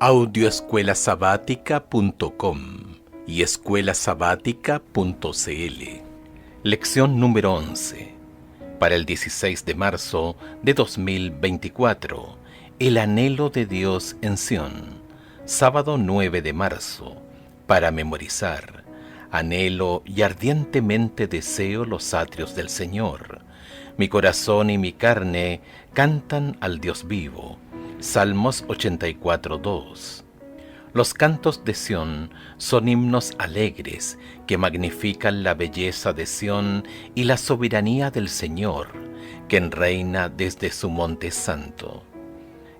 Audioescuelasabática.com y escuelasabática.cl. Lección número 11. Para el 16 de marzo de 2024. El anhelo de Dios en Sión. Sábado 9 de marzo. Para memorizar. Anhelo y ardientemente deseo los atrios del Señor. Mi corazón y mi carne cantan al Dios vivo. Salmos 84:2. Los cantos de Sión son himnos alegres que magnifican la belleza de Sión y la soberanía del Señor, quien reina desde su monte santo.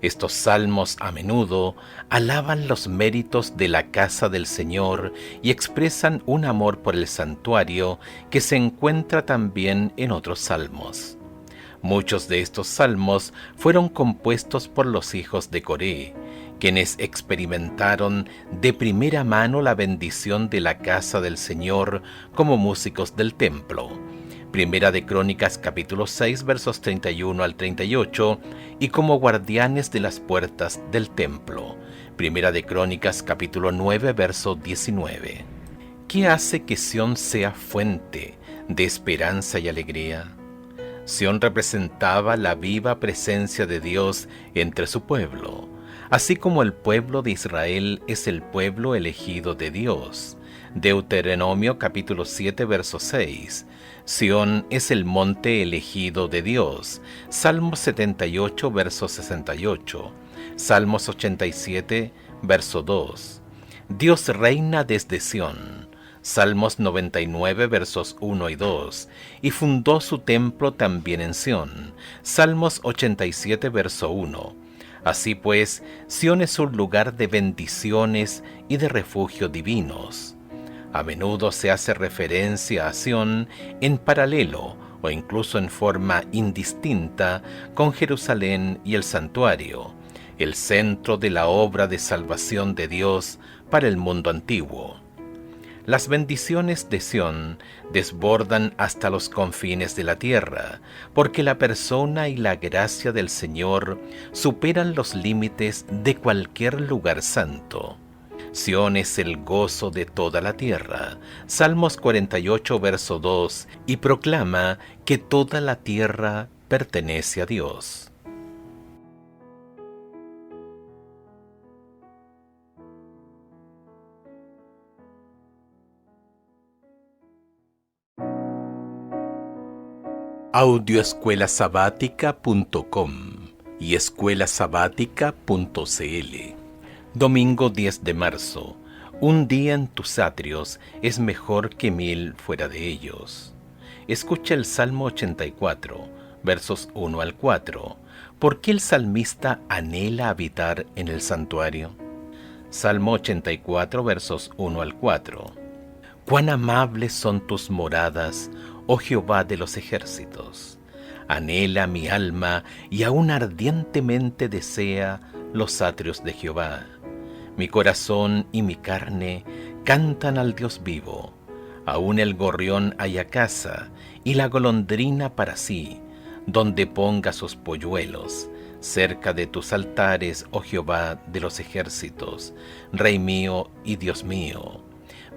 Estos salmos a menudo alaban los méritos de la casa del Señor y expresan un amor por el santuario que se encuentra también en otros salmos. Muchos de estos salmos fueron compuestos por los hijos de Coré, quienes experimentaron de primera mano la bendición de la casa del Señor como músicos del templo. Primera de Crónicas capítulo 6 versos 31 al 38 y como guardianes de las puertas del templo. Primera de Crónicas capítulo 9 verso 19. ¿Qué hace que Sión sea fuente de esperanza y alegría? Sión representaba la viva presencia de Dios entre su pueblo, así como el pueblo de Israel es el pueblo elegido de Dios. Deuteronomio capítulo 7 verso 6. Sión es el monte elegido de Dios. Salmos 78 verso 68. Salmos 87 verso 2. Dios reina desde Sión. Salmos 99 versos 1 y 2, y fundó su templo también en Sión. Salmos 87 verso 1. Así pues, Sión es un lugar de bendiciones y de refugio divinos. A menudo se hace referencia a Sión en paralelo o incluso en forma indistinta con Jerusalén y el santuario, el centro de la obra de salvación de Dios para el mundo antiguo. Las bendiciones de Sión desbordan hasta los confines de la tierra, porque la persona y la gracia del Señor superan los límites de cualquier lugar santo. Sión es el gozo de toda la tierra. Salmos 48 verso 2, y proclama que toda la tierra pertenece a Dios. Audioescuelasabática.com y escuelasabática.cl. Domingo 10 de marzo. Un día en tus atrios es mejor que 1000 fuera de ellos. Escucha el Salmo 84, versos 1 al 4. ¿Por qué el salmista anhela habitar en el santuario? Salmo 84, versos 1 al 4. Cuán amables son tus moradas, oh Jehová de los ejércitos. Anhela mi alma y aún ardientemente desea los atrios de Jehová. Mi corazón y mi carne cantan al Dios vivo. Aún el gorrión halla casa y la golondrina para sí, donde ponga sus polluelos, cerca de tus altares, oh Jehová de los ejércitos, Rey mío y Dios mío.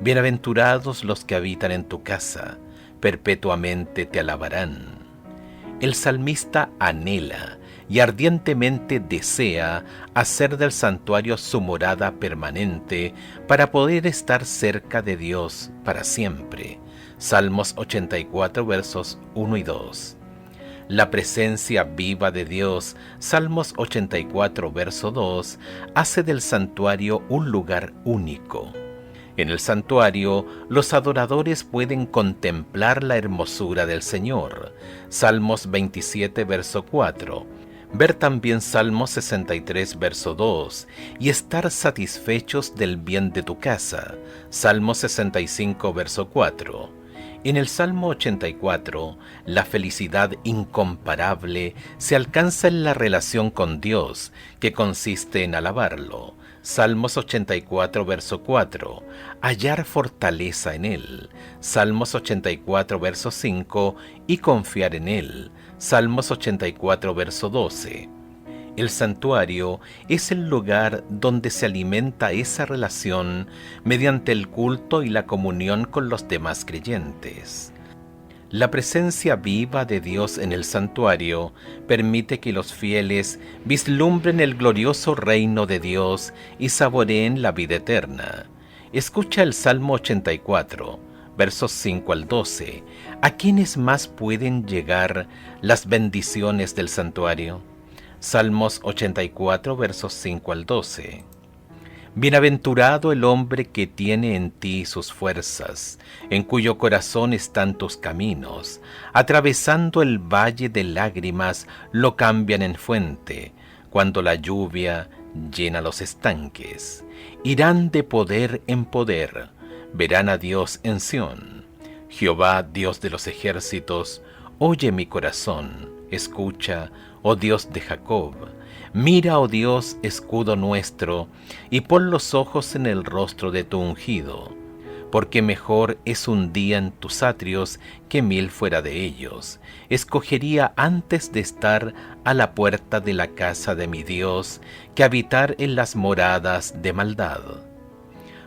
Bienaventurados los que habitan en tu casa, perpetuamente te alabarán. El salmista anhela y ardientemente desea hacer del santuario su morada permanente para poder estar cerca de Dios para siempre. Salmos 84 versos 1 y 2. La presencia viva de Dios, Salmos 84 verso 2, hace del santuario un lugar único. En el santuario, los adoradores pueden contemplar la hermosura del Señor. Salmos 27, verso 4. Ver también Salmos 63, verso 2. Y estar satisfechos del bien de tu casa. Salmos 65, verso 4. En el Salmo 84, la felicidad incomparable se alcanza en la relación con Dios, que consiste en alabarlo. Salmos 84, verso 4, hallar fortaleza en Él. Salmos 84, verso 5, y confiar en Él. Salmos 84, verso 12. El santuario es el lugar donde se alimenta esa relación mediante el culto y la comunión con los demás creyentes. La presencia viva de Dios en el santuario permite que los fieles vislumbren el glorioso reino de Dios y saboreen la vida eterna. Escucha el Salmo 84, versos 5 al 12. ¿A quiénes más pueden llegar las bendiciones del santuario? Salmos 84, versos 5 al 12. Bienaventurado el hombre que tiene en ti sus fuerzas, en cuyo corazón están tus caminos. Atravesando el valle de lágrimas, lo cambian en fuente, cuando la lluvia llena los estanques. Irán de poder en poder, verán a Dios en Sión. Jehová, Dios de los ejércitos, oye mi corazón, escucha, oh Dios de Jacob. Mira, oh Dios, escudo nuestro, y pon los ojos en el rostro de tu ungido, porque mejor es un día en tus atrios que 1000 fuera de ellos. Escogería antes de estar a la puerta de la casa de mi Dios, que habitar en las moradas de maldad.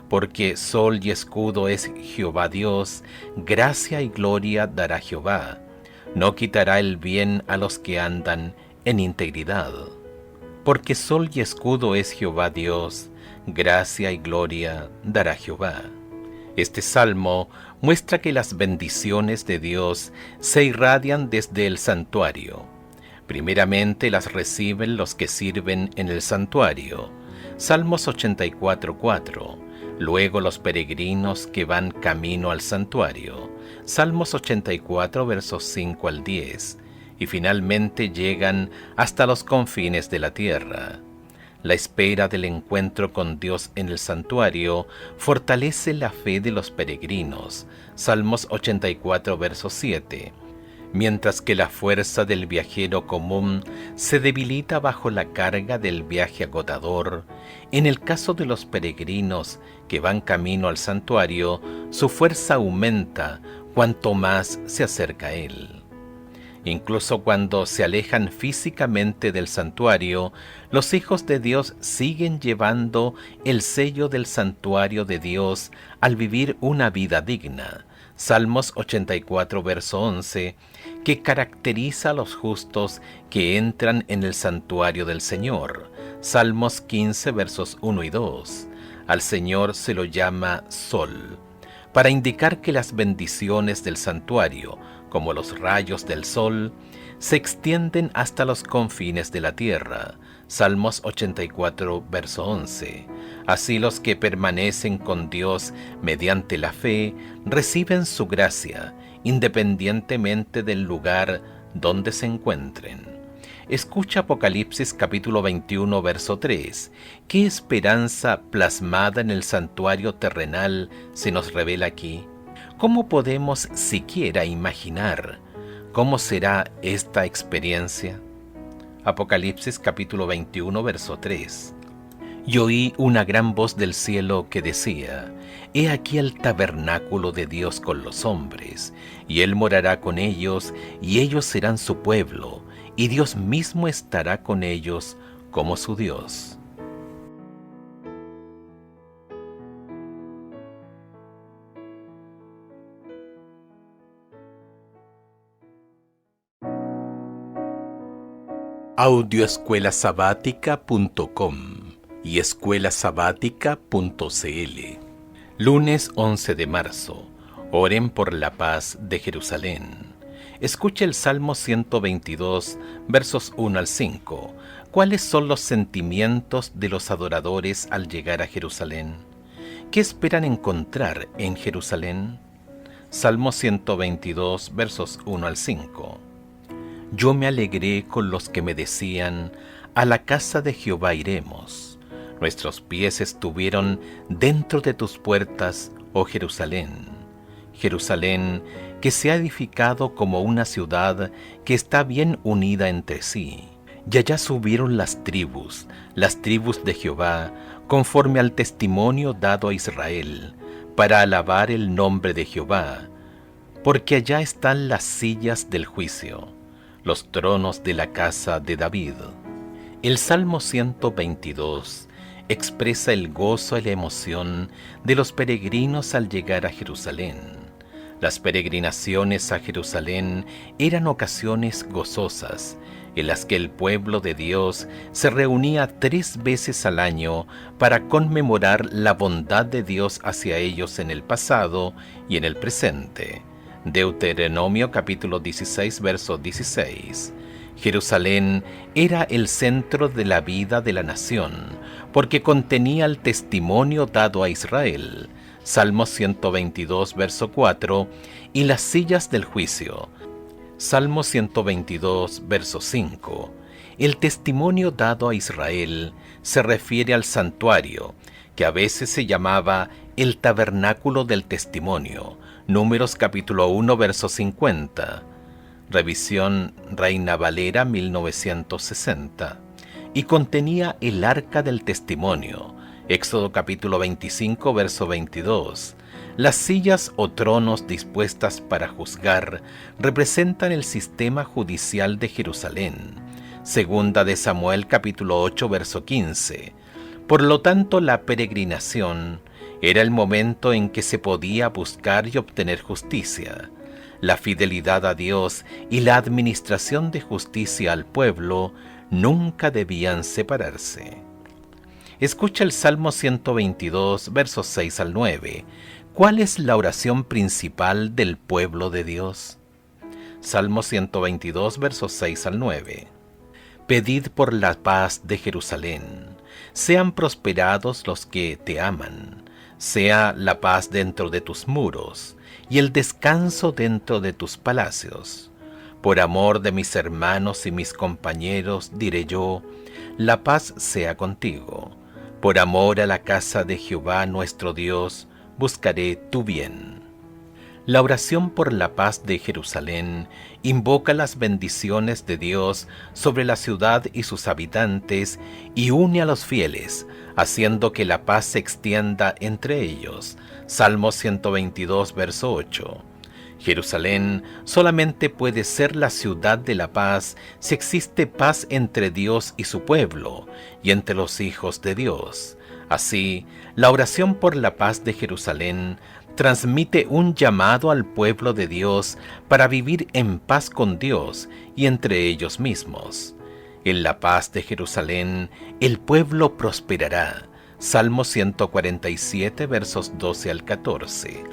Porque sol y escudo es Jehová Dios, gracia y gloria dará Jehová. No quitará el bien a los que andan en integridad. Porque sol y escudo es Jehová Dios, gracia y gloria dará Jehová. Este salmo muestra que las bendiciones de Dios se irradian desde el santuario. Primeramente las reciben los que sirven en el santuario. Salmos 84:4. Luego los peregrinos que van camino al santuario. Salmos 84, versos 5 al 10. Y finalmente llegan hasta los confines de la tierra. La espera del encuentro con Dios en el santuario fortalece la fe de los peregrinos. Salmos 84, verso 7. Mientras que la fuerza del viajero común se debilita bajo la carga del viaje agotador, en el caso de los peregrinos que van camino al santuario, su fuerza aumenta cuanto más se acerca a él. Incluso cuando se alejan físicamente del santuario, los hijos de Dios siguen llevando el sello del santuario de Dios al vivir una vida digna. Salmos 84, verso 11, que caracteriza a los justos que entran en el santuario del Señor. Salmos 15, versos 1 y 2. Al Señor se lo llama Sol, para indicar que las bendiciones del santuario, como los rayos del sol, se extienden hasta los confines de la tierra. Salmos 84, verso 11. Así los que permanecen con Dios mediante la fe reciben su gracia, independientemente del lugar donde se encuentren. Escucha Apocalipsis capítulo 21, verso 3. ¿Qué esperanza plasmada en el santuario terrenal se nos revela aquí? ¿Cómo podemos siquiera imaginar cómo será esta experiencia? Apocalipsis capítulo 21, verso 3. Y oí una gran voz del cielo que decía: He aquí el tabernáculo de Dios con los hombres, y Él morará con ellos, y ellos serán su pueblo, y Dios mismo estará con ellos como su Dios. Audioescuelasabática.com y escuelasabática.cl. Lunes 11 de marzo. Oren por la paz de Jerusalén. Escuche el Salmo 122, versos 1 al 5. ¿Cuáles son los sentimientos de los adoradores al llegar a Jerusalén? ¿Qué esperan encontrar en Jerusalén? Salmo 122, versos 1 al 5. Yo me alegré con los que me decían: a la casa de Jehová iremos. Nuestros pies estuvieron dentro de tus puertas, oh Jerusalén. Jerusalén, que se ha edificado como una ciudad que está bien unida entre sí. Y allá subieron las tribus de Jehová, conforme al testimonio dado a Israel, para alabar el nombre de Jehová, porque allá están las sillas del juicio, los tronos de la casa de David. El Salmo 122 expresa el gozo y la emoción de los peregrinos al llegar a Jerusalén. Las peregrinaciones a Jerusalén eran ocasiones gozosas, en las que el pueblo de Dios se reunía 3 veces al año para conmemorar la bondad de Dios hacia ellos en el pasado y en el presente. Deuteronomio capítulo 16, verso 16. Jerusalén era el centro de la vida de la nación, porque contenía el testimonio dado a Israel, Salmo 122, verso 4, y las sillas del juicio, Salmo 122, verso 5. El testimonio dado a Israel se refiere al santuario, que a veces se llamaba el tabernáculo del testimonio, Números capítulo 1, verso 50. Revisión Reina Valera 1960, y contenía el arca del testimonio, Éxodo capítulo 25, verso 22. Las sillas o tronos dispuestas para juzgar representan el sistema judicial de Jerusalén, Segunda de Samuel capítulo 8, verso 15. Por lo tanto, la peregrinación era el momento en que se podía buscar y obtener justicia. La fidelidad a Dios y la administración de justicia al pueblo nunca debían separarse. Escucha el Salmo 122, versos 6 al 9. ¿Cuál es la oración principal del pueblo de Dios? Salmo 122, versos 6 al 9. Pedid por la paz de Jerusalén. Sean prosperados los que te aman. Sea la paz dentro de tus muros y el descanso dentro de tus palacios. Por amor de mis hermanos y mis compañeros, diré yo, la paz sea contigo. Por amor a la casa de Jehová nuestro Dios, buscaré tu bien. La oración por la paz de Jerusalén invoca las bendiciones de Dios sobre la ciudad y sus habitantes y une a los fieles, haciendo que la paz se extienda entre ellos. Salmo 122, verso 8. Jerusalén solamente puede ser la ciudad de la paz si existe paz entre Dios y su pueblo, y entre los hijos de Dios. Así, la oración por la paz de Jerusalén transmite un llamado al pueblo de Dios para vivir en paz con Dios y entre ellos mismos. En la paz de Jerusalén, el pueblo prosperará. Salmo 147, versos 12 al 14.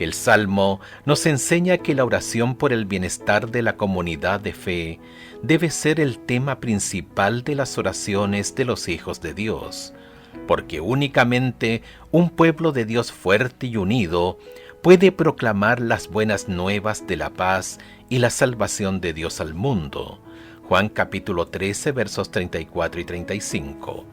El Salmo nos enseña que la oración por el bienestar de la comunidad de fe debe ser el tema principal de las oraciones de los hijos de Dios, porque únicamente un pueblo de Dios fuerte y unido puede proclamar las buenas nuevas de la paz y la salvación de Dios al mundo. Juan capítulo 13, versos 34 y 35.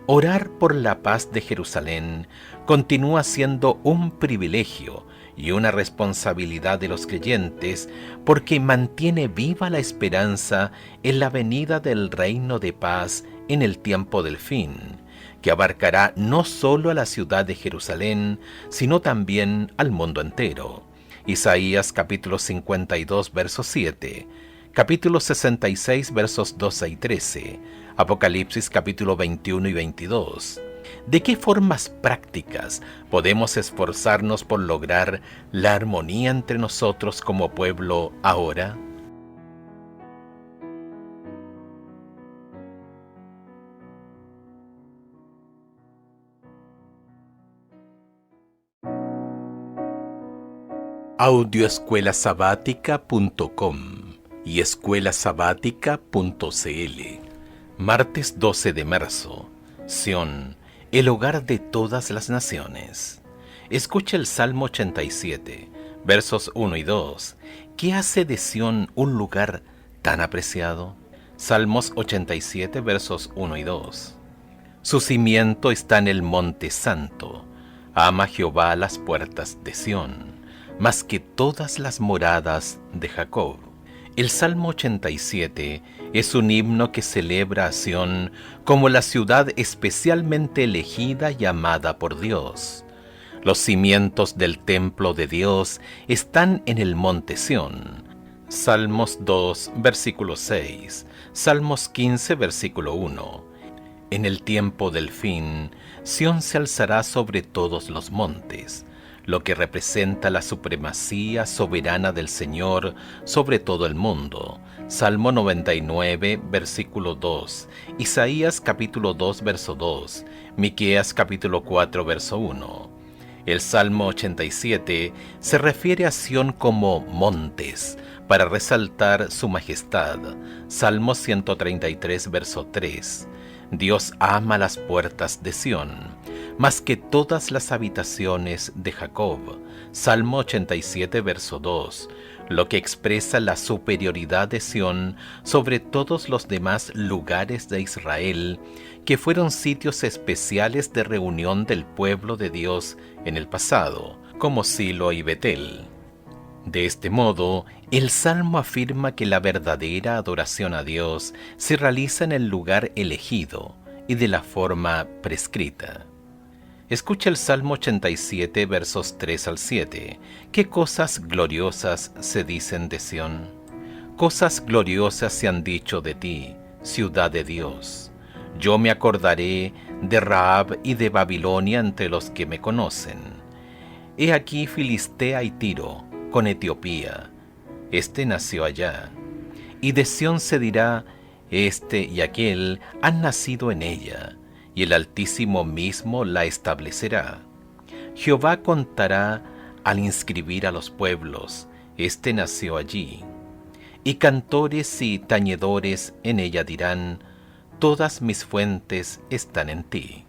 Orar por la paz de Jerusalén continúa siendo un privilegio y una responsabilidad de los creyentes porque mantiene viva la esperanza en la venida del reino de paz en el tiempo del fin, que abarcará no solo a la ciudad de Jerusalén, sino también al mundo entero. Isaías capítulo 52, verso 7, capítulo 66, versos 12 y 13, Apocalipsis capítulo 21 y 22. ¿De qué formas prácticas podemos esforzarnos por lograr la armonía entre nosotros como pueblo ahora? Audioescuelasabática.com y escuelasabática.cl. Martes 12 de marzo. Sión, el hogar de todas las naciones. Escucha el Salmo 87, versos 1 y 2. ¿Qué hace de Sión un lugar tan apreciado? Salmos 87, versos 1 y 2. Su cimiento está en el monte santo. Ama Jehová las puertas de Sión, más que todas las moradas de Jacob. El Salmo 87 es un himno que celebra a Sión como la ciudad especialmente elegida y amada por Dios. Los cimientos del templo de Dios están en el monte Sión. Salmos 2, versículo 6, Salmos 15, versículo 1. En el tiempo del fin, Sión se alzará sobre todos los montes, lo que representa la supremacía soberana del Señor sobre todo el mundo. Salmo 99, versículo 2, Isaías capítulo 2, verso 2, Miqueas capítulo 4, verso 1. El Salmo 87 se refiere a Sión como montes, para resaltar su majestad. Salmo 133, verso 3. Dios ama las puertas de Sión, más que todas las habitaciones de Jacob. Salmo 87, verso 2, lo que expresa la superioridad de Sión sobre todos los demás lugares de Israel, que fueron sitios especiales de reunión del pueblo de Dios en el pasado, como Silo y Betel. De este modo, el Salmo afirma que la verdadera adoración a Dios se realiza en el lugar elegido y de la forma prescrita. Escucha el Salmo 87, versos 3 al 7. ¿Qué cosas gloriosas se dicen de Sión? Cosas gloriosas se han dicho de ti, ciudad de Dios. Yo me acordaré de Rahab y de Babilonia entre los que me conocen. He aquí Filistea y Tiro, con Etiopía. Este nació allá. Y de Sión se dirá, este y aquel han nacido en ella, y el Altísimo mismo la establecerá. Jehová contará al inscribir a los pueblos, este nació allí. Y cantores y tañedores en ella dirán, todas mis fuentes están en ti.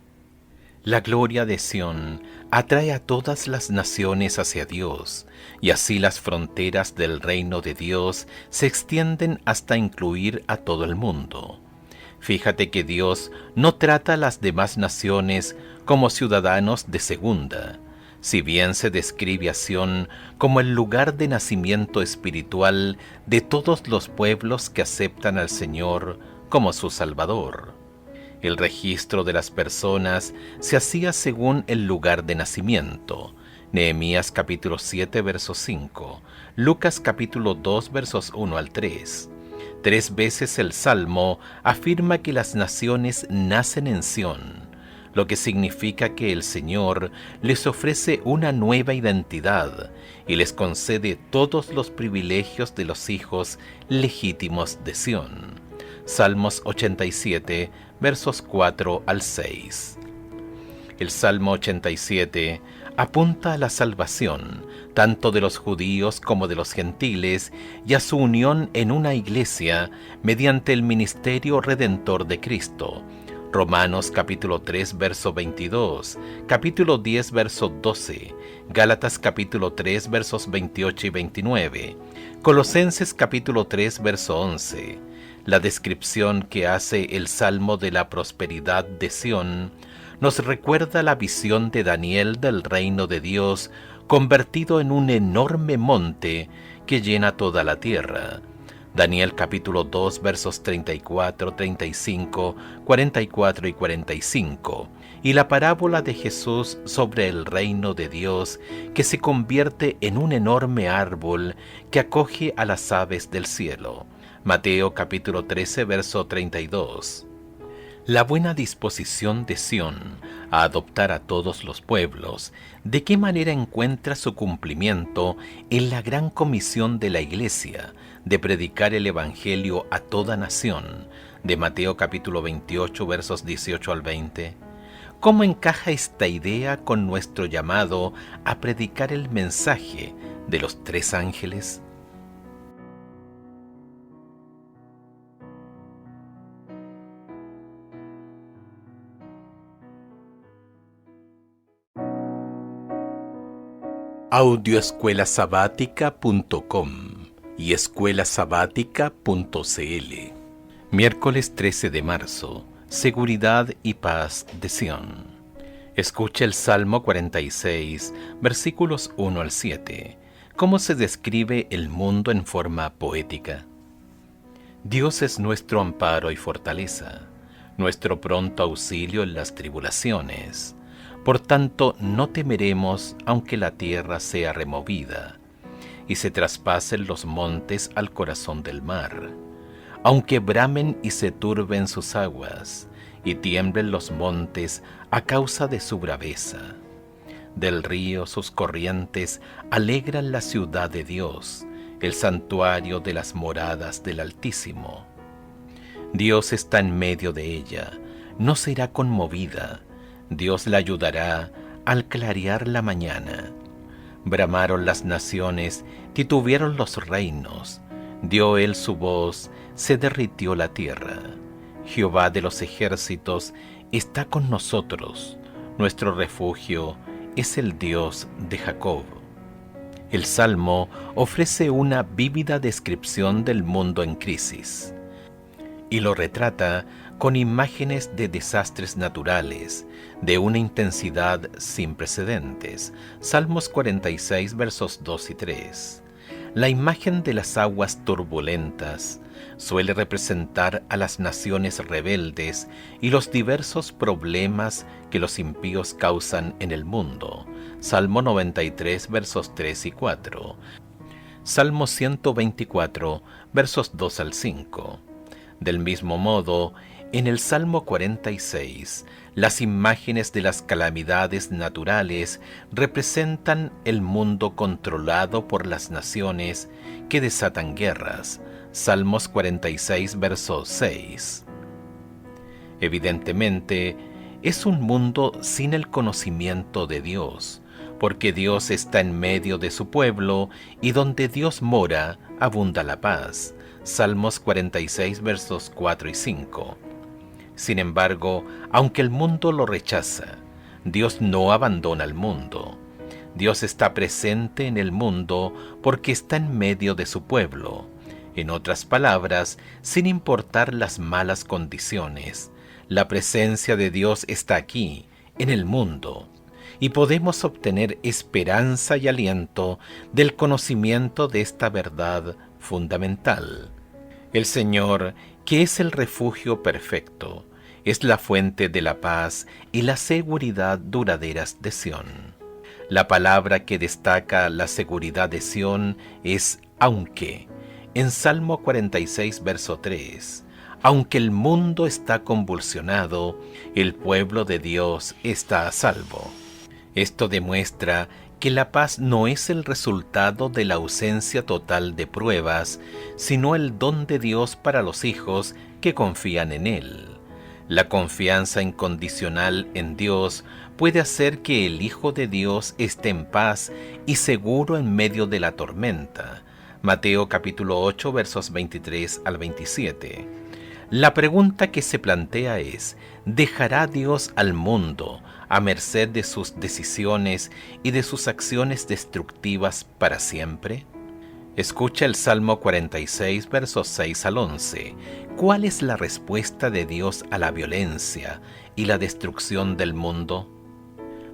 La gloria de Sión atrae a todas las naciones hacia Dios, y así las fronteras del reino de Dios se extienden hasta incluir a todo el mundo. Fíjate que Dios no trata a las demás naciones como ciudadanos de segunda, si bien se describe a Sión como el lugar de nacimiento espiritual de todos los pueblos que aceptan al Señor como su Salvador. El registro de las personas se hacía según el lugar de nacimiento. Nehemías capítulo 7, verso 5, Lucas capítulo 2, versos 1 al 3. 3 veces el Salmo afirma que las naciones nacen en Sión, lo que significa que el Señor les ofrece una nueva identidad y les concede todos los privilegios de los hijos legítimos de Sión. Salmos 87, versos 4 al 6. El Salmo 87 apunta a la salvación, tanto de los judíos como de los gentiles, y a su unión en una iglesia mediante el ministerio redentor de Cristo. Romanos capítulo 3, verso 22, capítulo 10, verso 12, Gálatas capítulo 3, versos 28 y 29, Colosenses capítulo 3, verso 11. La descripción que hace el Salmo de la prosperidad de Sión nos recuerda la visión de Daniel del reino de Dios convertido en un enorme monte que llena toda la tierra. Daniel capítulo 2 versos 34, 35, 44 y 45, y la parábola de Jesús sobre el reino de Dios que se convierte en un enorme árbol que acoge a las aves del cielo. Mateo capítulo 13 verso 32. La buena disposición de Sión a adoptar a todos los pueblos, ¿de qué manera encuentra su cumplimiento en la gran comisión de la Iglesia de predicar el Evangelio a toda nación? De Mateo capítulo 28 versos 18 al 20. ¿Cómo encaja esta idea con nuestro llamado a predicar el mensaje de los 3 ángeles? Audioescuelasabática.com y escuelasabática.cl. Miércoles 13 de marzo. Seguridad y paz de Sión. Escucha el Salmo 46, versículos 1 al 7. ¿Cómo se describe el mundo en forma poética? Dios es nuestro amparo y fortaleza, nuestro pronto auxilio en las tribulaciones. Por tanto, no temeremos aunque la tierra sea removida y se traspasen los montes al corazón del mar, aunque bramen y se turben sus aguas, y tiemblen los montes a causa de su braveza. Del río sus corrientes alegran la ciudad de Dios, el santuario de las moradas del Altísimo. Dios está en medio de ella, no será conmovida. Dios la ayudará al clarear la mañana. Bramaron las naciones, titubearon los reinos. Dio él su voz, se derritió la tierra. Jehová de los ejércitos está con nosotros. Nuestro refugio es el Dios de Jacob. El Salmo ofrece una vívida descripción del mundo en crisis y lo retrata con imágenes de desastres naturales, de una intensidad sin precedentes. Salmos 46, versos 2 y 3. La imagen de las aguas turbulentas suele representar a las naciones rebeldes y los diversos problemas que los impíos causan en el mundo. Salmo 93, versos 3 y 4. Salmo 124, versos 2 al 5. Del mismo modo, en el Salmo 46, las imágenes de las calamidades naturales representan el mundo controlado por las naciones que desatan guerras. Salmos 46, verso 6. Evidentemente, es un mundo sin el conocimiento de Dios, porque Dios está en medio de su pueblo y donde Dios mora, abunda la paz. Salmos 46, versos 4 y 5. Sin embargo, aunque el mundo lo rechaza, Dios no abandona al mundo. Dios está presente en el mundo porque está en medio de su pueblo. En otras palabras, sin importar las malas condiciones, la presencia de Dios está aquí, en el mundo, y podemos obtener esperanza y aliento del conocimiento de esta verdad fundamental. El Señor, que es el refugio perfecto, es la fuente de la paz y la seguridad duraderas de Sión. La palabra que destaca la seguridad de Sión es aunque. En Salmo 46, verso 3, aunque el mundo está convulsionado, el pueblo de Dios está a salvo. Esto demuestra que la paz no es el resultado de la ausencia total de pruebas, sino el don de Dios para los hijos que confían en Él. La confianza incondicional en Dios puede hacer que el Hijo de Dios esté en paz y seguro en medio de la tormenta. Mateo capítulo 8, versos 23 al 27. La pregunta que se plantea es, ¿dejará Dios al mundo a merced de sus decisiones y de sus acciones destructivas para siempre? Escucha el Salmo 46, versos 6 al 11. ¿Cuál es la respuesta de Dios a la violencia y la destrucción del mundo?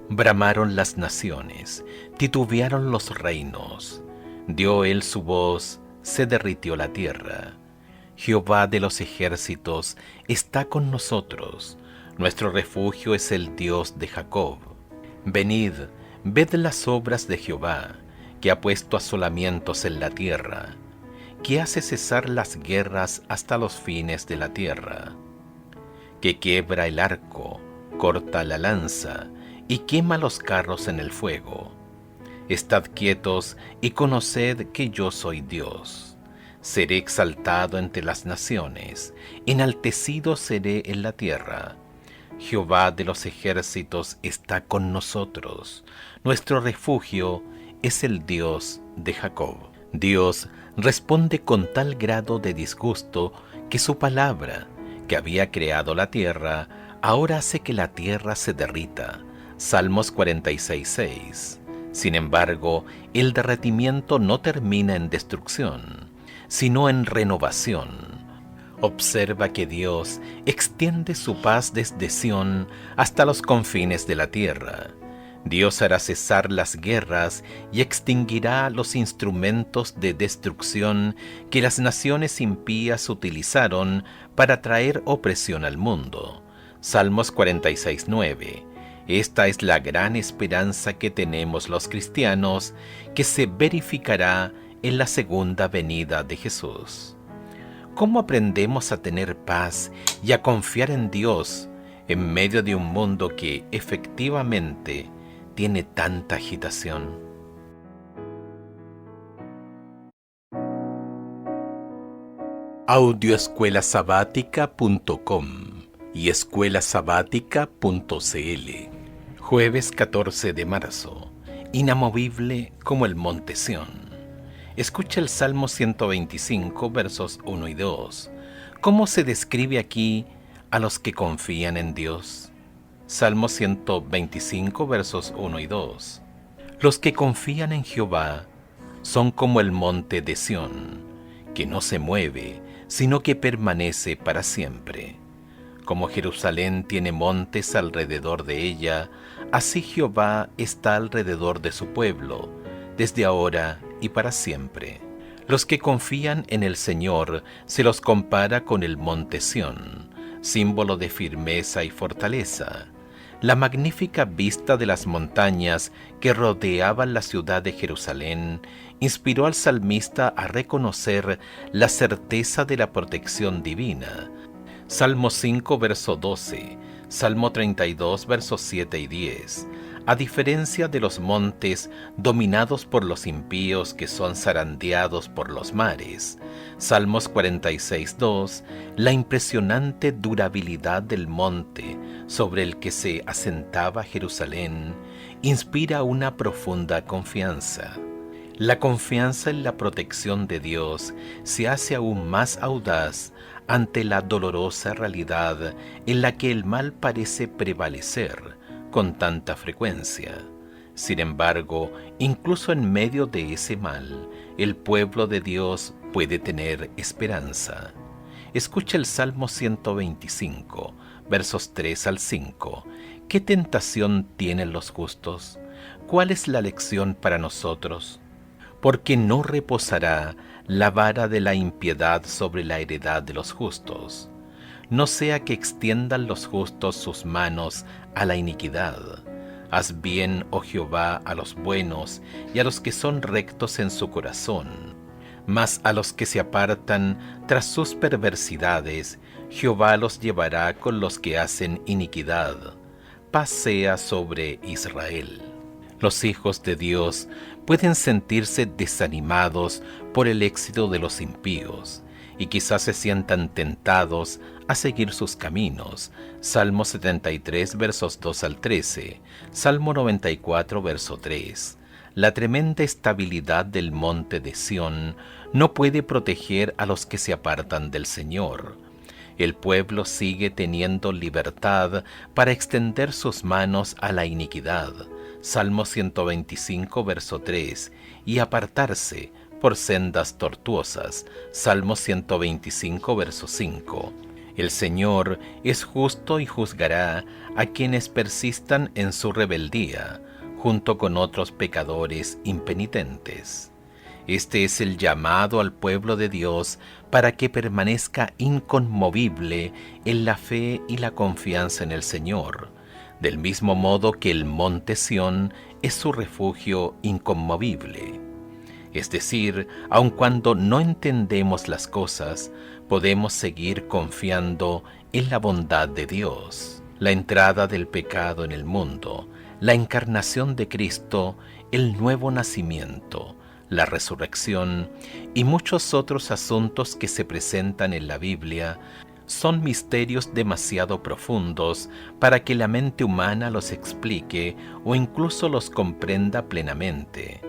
Bramaron las naciones, titubearon los reinos. Dio él su voz, se derritió la tierra. Jehová de los ejércitos está con nosotros. Nuestro refugio es el Dios de Jacob. Venid, ved las obras de Jehová, que ha puesto asolamientos en la tierra, que hace cesar las guerras hasta los fines de la tierra, que quiebra el arco, corta la lanza y quema los carros en el fuego. Estad quietos y conoced que yo soy Dios. Seré exaltado entre las naciones, enaltecido seré en la tierra. Jehová de los ejércitos está con nosotros. Nuestro refugio es el Dios de Jacob. Dios responde con tal grado de disgusto que su palabra, que había creado la tierra, ahora hace que la tierra se derrita. Salmos 46, 6. Sin embargo, el derretimiento no termina en destrucción, sino en renovación. Observa que Dios extiende su paz desde Sión hasta los confines de la tierra. Dios hará cesar las guerras y extinguirá los instrumentos de destrucción que las naciones impías utilizaron para traer opresión al mundo. Salmos 46, 9. Esta es la gran esperanza que tenemos los cristianos, que se verificará en la segunda venida de Jesús. ¿Cómo aprendemos a tener paz y a confiar en Dios en medio de un mundo que efectivamente tiene tanta agitación? Audioescuelasabática.com y escuelasabática.cl. Jueves 14 de marzo. Inamovible como el monte Sión. Escucha el Salmo 125, versos 1 y 2. ¿Cómo se describe aquí a los que confían en Dios? Salmo 125, versos 1 y 2. Los que confían en Jehová son como el monte de Sión, que no se mueve, sino que permanece para siempre. Como Jerusalén tiene montes alrededor de ella, así Jehová está alrededor de su pueblo, desde ahora y para siempre. Los que confían en el Señor se los compara con el monte Sión, símbolo de firmeza y fortaleza. La magnífica vista de las montañas que rodeaban la ciudad de Jerusalén inspiró al salmista a reconocer la certeza de la protección divina. Salmo 5, verso 12, Salmo 32, versos 7 y 10. A diferencia de los montes dominados por los impíos que son zarandeados por los mares. Salmos 46, 2. La impresionante durabilidad del monte sobre el que se asentaba Jerusalén inspira una profunda confianza. La confianza en la protección de Dios se hace aún más audaz ante la dolorosa realidad en la que el mal parece prevalecer con tanta frecuencia. Sin embargo, incluso en medio de ese mal, el pueblo de Dios puede tener esperanza. Escucha el Salmo 125, versos 3 al 5. ¿Qué tentación tienen los justos? ¿Cuál es la lección para nosotros? Porque no reposará la vara de la impiedad sobre la heredad de los justos. No sea que extiendan los justos sus manos a la iniquidad. Haz bien, oh Jehová, a los buenos y a los que son rectos en su corazón. Mas a los que se apartan tras sus perversidades, Jehová los llevará con los que hacen iniquidad. Paz sea sobre Israel. Los hijos de Dios pueden sentirse desanimados por el éxito de los impíos y quizás se sientan tentados a seguir sus caminos. Salmo 73, versos 2 al 13, Salmo 94, verso 3. La tremenda estabilidad del monte de Sión no puede proteger a los que se apartan del Señor. El pueblo sigue teniendo libertad para extender sus manos a la iniquidad. Salmo 125, verso 3, y apartarse por sendas tortuosas. Salmo 125, verso 5. El Señor es justo y juzgará a quienes persistan en su rebeldía, junto con otros pecadores impenitentes. Este es el llamado al pueblo de Dios para que permanezca inconmovible en la fe y la confianza en el Señor, del mismo modo que el monte Sión es su refugio inconmovible. Es decir, aun cuando no entendemos las cosas, podemos seguir confiando en la bondad de Dios. La entrada del pecado en el mundo, la encarnación de Cristo, el nuevo nacimiento, la resurrección y muchos otros asuntos que se presentan en la Biblia son misterios demasiado profundos para que la mente humana los explique o incluso los comprenda plenamente.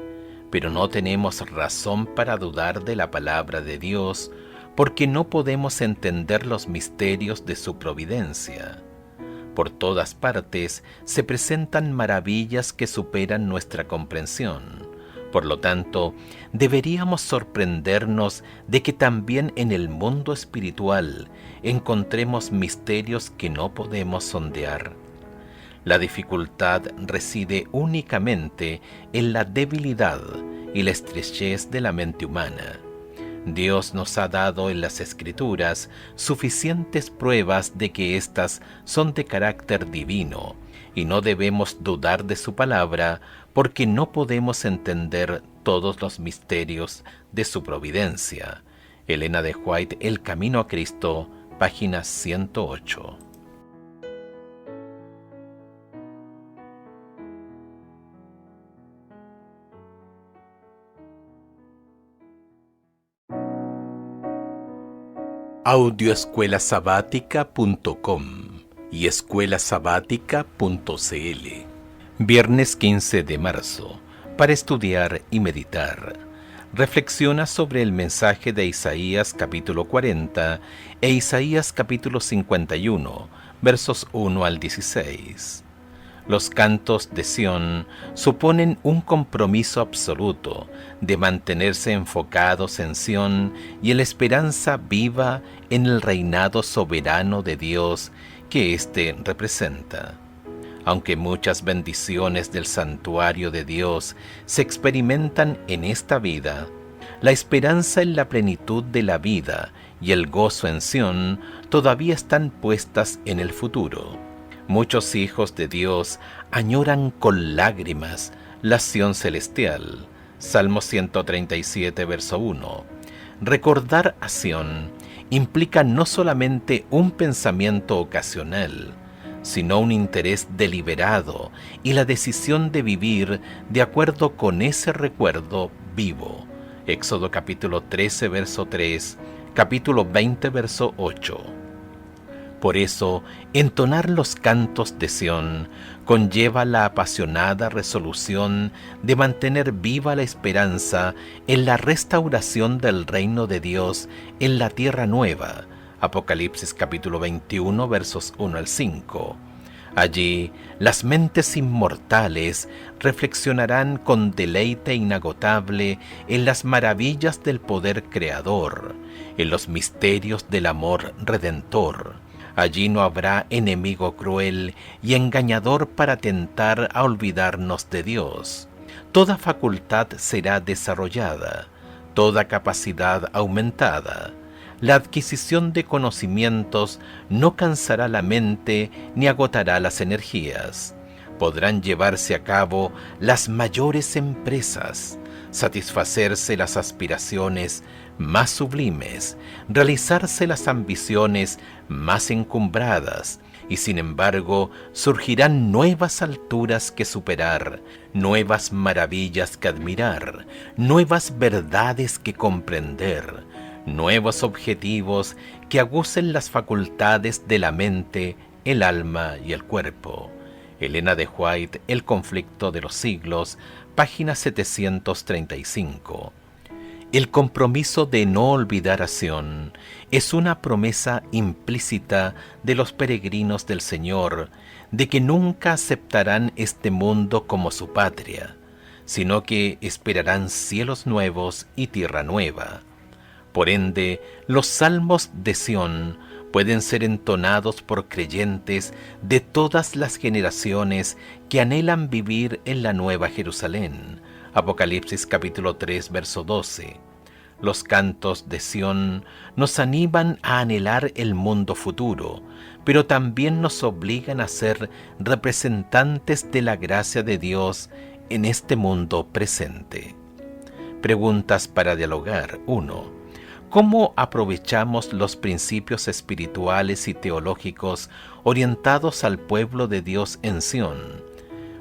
Pero no tenemos razón para dudar de la palabra de Dios, porque no podemos entender los misterios de su providencia. Por todas partes se presentan maravillas que superan nuestra comprensión. Por lo tanto, deberíamos sorprendernos de que también en el mundo espiritual encontremos misterios que no podemos sondear. La dificultad reside únicamente en la debilidad y la estrechez de la mente humana. Dios nos ha dado en las Escrituras suficientes pruebas de que éstas son de carácter divino, y no debemos dudar de su palabra porque no podemos entender todos los misterios de su providencia. Elena de White, El Camino a Cristo, página 108. Audioescuelasabática.com y escuelasabática.cl. Viernes 15 de marzo, para estudiar y meditar. Reflexiona sobre el mensaje de Isaías capítulo 40 e Isaías capítulo 51, versos 1 al 16. Los cantos de Sión suponen un compromiso absoluto de mantenerse enfocados en Sión y en la esperanza viva en el reinado soberano de Dios que éste representa. Aunque muchas bendiciones del santuario de Dios se experimentan en esta vida, la esperanza en la plenitud de la vida y el gozo en Sión todavía están puestas en el futuro. Muchos hijos de Dios añoran con lágrimas la Sión celestial. Salmo 137, verso 1. Recordar a Sión implica no solamente un pensamiento ocasional, sino un interés deliberado y la decisión de vivir de acuerdo con ese recuerdo vivo. Éxodo capítulo 13, verso 3, capítulo 20, verso 8. Por eso, entonar los cantos de Sión conlleva la apasionada resolución de mantener viva la esperanza en la restauración del reino de Dios en la tierra nueva. Apocalipsis capítulo 21, versos 1 al 5. Allí, las mentes inmortales reflexionarán con deleite inagotable en las maravillas del poder creador, en los misterios del amor redentor. Allí no habrá enemigo cruel y engañador para tentar a olvidarnos de Dios. Toda facultad será desarrollada, toda capacidad aumentada. La adquisición de conocimientos no cansará la mente ni agotará las energías. Podrán llevarse a cabo las mayores empresas, satisfacerse las aspiraciones más sublimes, realizarse las ambiciones más encumbradas, y sin embargo surgirán nuevas alturas que superar, nuevas maravillas que admirar, nuevas verdades que comprender, nuevos objetivos que agucen las facultades de la mente, el alma y el cuerpo. Elena de White, El conflicto de los siglos, página 735. El compromiso de no olvidar a Sión es una promesa implícita de los peregrinos del Señor de que nunca aceptarán este mundo como su patria, sino que esperarán cielos nuevos y tierra nueva. Por ende, los salmos de Sión pueden ser entonados por creyentes de todas las generaciones que anhelan vivir en la Nueva Jerusalén. Apocalipsis capítulo 3, verso 12. Los cantos de Sión nos animan a anhelar el mundo futuro, pero también nos obligan a ser representantes de la gracia de Dios en este mundo presente. Preguntas para dialogar. 1. ¿Cómo aprovechamos los principios espirituales y teológicos orientados al pueblo de Dios en Sión,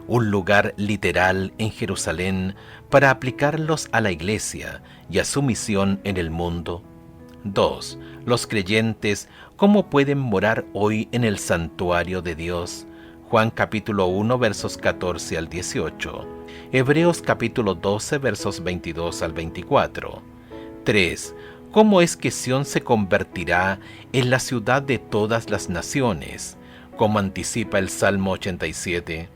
un lugar literal en Jerusalén, para aplicarlos a la Iglesia y a su misión en el mundo? 2. Los creyentes, ¿cómo pueden morar hoy en el santuario de Dios? Juan capítulo 1, versos 14 al 18. Hebreos capítulo 12, versos 22 al 24. 3. ¿Cómo es que Sión se convertirá en la ciudad de todas las naciones, como anticipa el Salmo 87?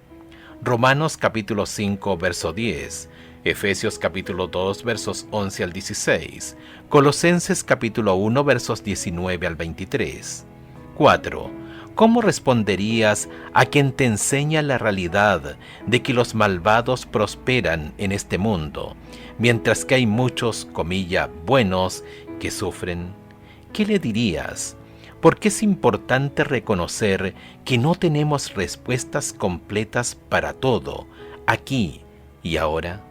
Romanos capítulo 5, verso 10, Efesios capítulo 2, versos 11 al 16, Colosenses capítulo 1, versos 19 al 23. 4. ¿Cómo responderías a quien te enseña la realidad de que los malvados prosperan en este mundo, mientras que hay muchos, comilla, buenos que sufren? ¿Qué le dirías? Porque es importante reconocer que no tenemos respuestas completas para todo, aquí y ahora.